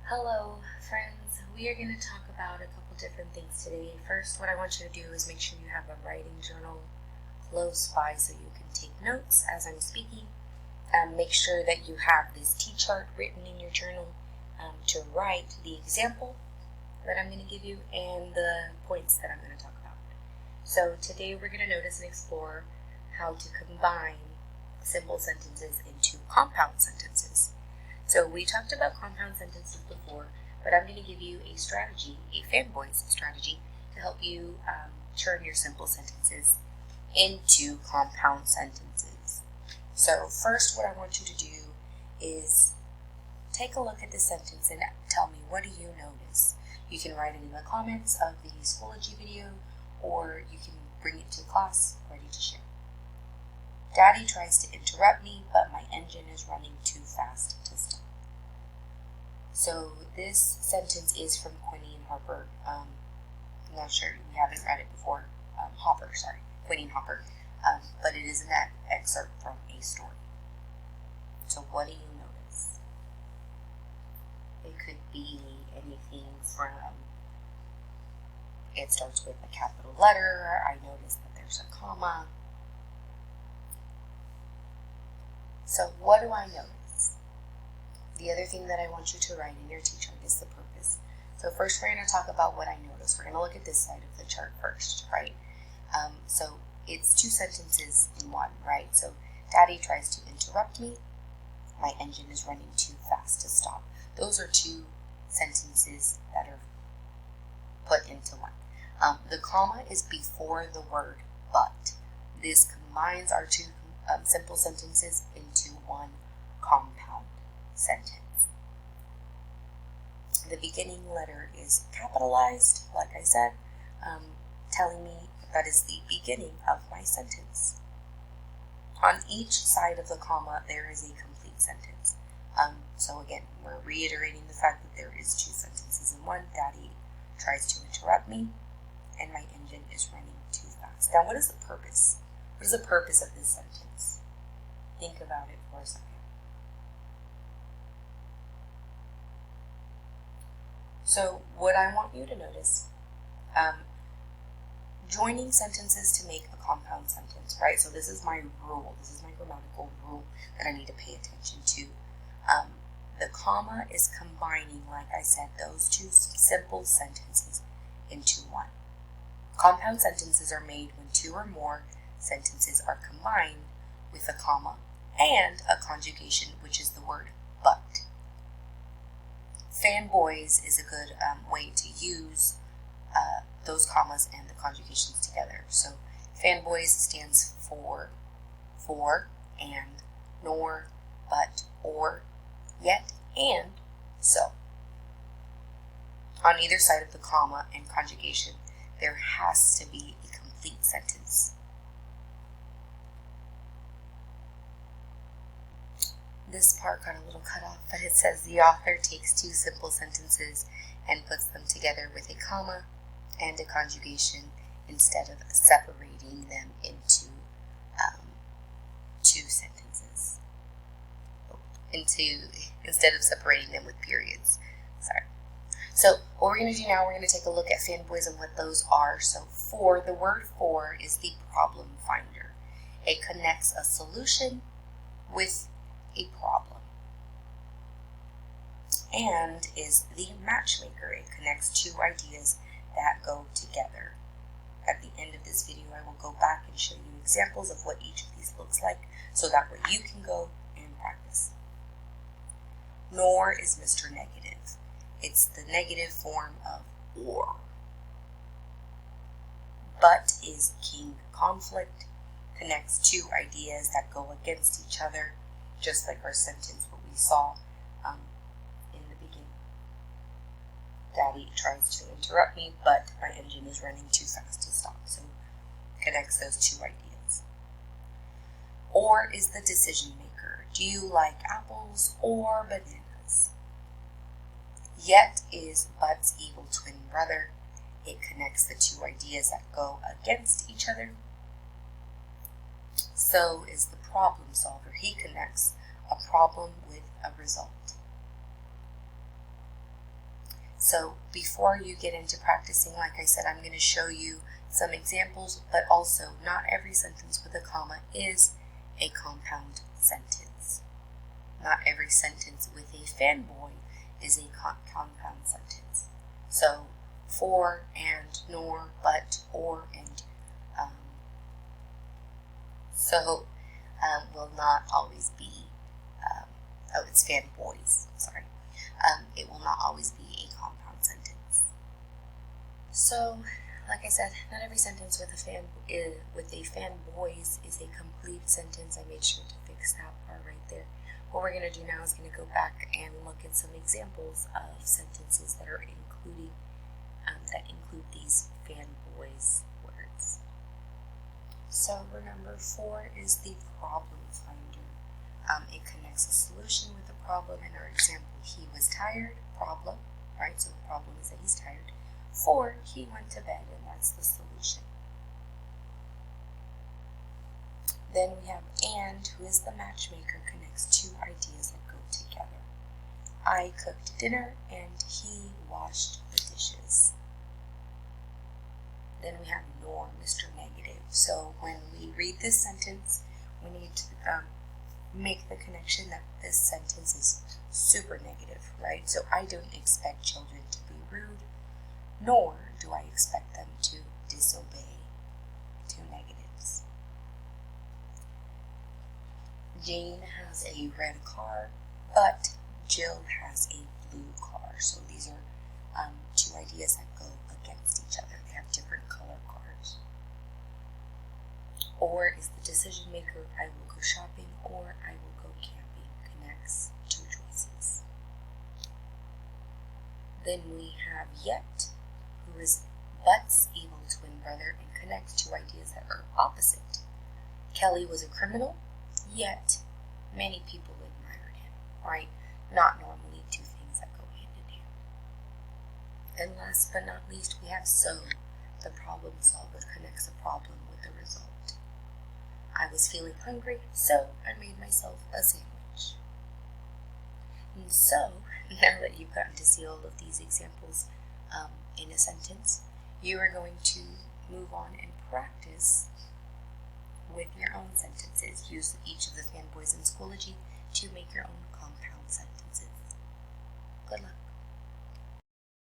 Hello, friends. We are going to talk about a couple different things today. First, what I want you to do is make sure you have a writing journal close by so you can take notes as I'm speaking. Make sure that you have this T-chart written in your journal to write the example that I'm going to give you and the points that I'm going to talk about. So today we're going to notice and explore how to combine simple sentences into compound sentences. So we talked about compound sentences before, but I'm going to give you a strategy, a FANBOYS strategy, to help you turn your simple sentences into compound sentences. So first, what I want you to do is take a look at the sentence and tell me, what do you notice? You can write it in the comments of the Schoology video, or you can bring it to class ready to share. Daddy tries to interrupt me, but my engine is running too fast to stop. So this sentence is from Quinine Harper. I'm not sure, we haven't read it before. Quinine Hopper. But it is an excerpt from a story. So what do you notice? It could be anything from, it starts with a capital letter. I notice that there's a comma. So what do I notice? The other thing that I want you to write in your T-chart is the purpose. So first we're going to talk about what I noticed. We're going to look at this side of the chart first, right? So it's two sentences in one, right? So Daddy tries to interrupt me. My engine is running too fast to stop. Those are two sentences that are put into one. The comma is before the word but. This combines our two simple sentences into one compound sentence. The beginning letter is capitalized, like I said, telling me that is the beginning of my sentence. On each side of the comma, there is a complete sentence. So again, we're reiterating the fact that there is two sentences in one. Daddy tries to interrupt me, and my engine is running too fast. Now, what is the purpose? What is the purpose of this sentence? Think about it for a second. So what I want you to notice, joining sentences to make a compound sentence, right? So this is my rule. This is my grammatical rule that I need to pay attention to. The comma is combining, like I said, those two simple sentences into one. Compound sentences are made when two or more sentences are combined with a comma and a conjugation, which is the word but. FANBOYS is a good way to use those commas and the conjugations together. So FANBOYS stands for and, nor, but, or, yet, and, so. On either side of the comma and conjugation, there has to be a complete sentence. This part got a little cut off, but it says the author takes two simple sentences and puts them together with a comma and a conjugation instead of separating them into two sentences. Instead of separating them with periods. Sorry. So what we're going to do now, we're going to take a look at FANBOYS and what those are. So the word for is the problem finder. It connects a solution with a problem. And is the matchmaker. It connects two ideas that go together. At the end of this video, I will go back and show you examples of what each of these looks like, so that way you can go and practice. Nor is Mr. Negative. It's the negative form of or. But is King Conflict. Connects two ideas that go against each other, just like our sentence what we saw in the beginning. Daddy tries to interrupt me, but my engine is running too fast to stop. So connects those two ideas. Or is the decision maker. Do you like apples or bananas? Yet is Bud's evil twin brother. It connects the two ideas that go against each other. So is the problem solver. He connects a problem with a result. So before you get into practicing, like I said, I'm going to show you some examples, but also not every sentence with a comma is a compound sentence. Not every sentence with a fanboy is a compound sentence. So for, and, nor, but, or, and will not always be, it's fanboys, sorry. It will not always be a compound sentence. So, like I said, not every sentence with a fanboys is a complete sentence. I made sure to fix that part right there. What we're going to do now is going to go back and look at some examples of sentences that are that include these fanboys words. So remember, for is the problem finder. It connects a solution with a problem. In our example, he was tired, problem, right? So the problem is that he's tired. For, he went to bed, and that's the solution. Then we have and, who is the matchmaker, connects two ideas that go together. I cooked dinner, and he washed the dishes. Then we have nor, Mr. Negative. So when we read this sentence, we need to make the connection that this sentence is super negative, right? So I don't expect children to be rude, nor do I expect them to disobey. Two negatives. Jane has a red car, but Jill has a blue car. So these are two ideas that go against each other. They have different color cars. Or is the decision maker, I will go shopping or I will go camping, connects two choices. Then we have yet, who is But's evil twin brother, and connects two ideas that are opposite. Kelly was a criminal, yet many people admired him, right? Not normally two things that go hand in hand. And last but not least, we have so, the problem solver, connects a problem with the result. I was feeling hungry, so I made myself a sandwich. And so, now that you've gotten to see all of these examples in a sentence, you are going to move on and practice with your own sentences. Use each of the fanboys in Schoology to make your own compound sentences. Good luck.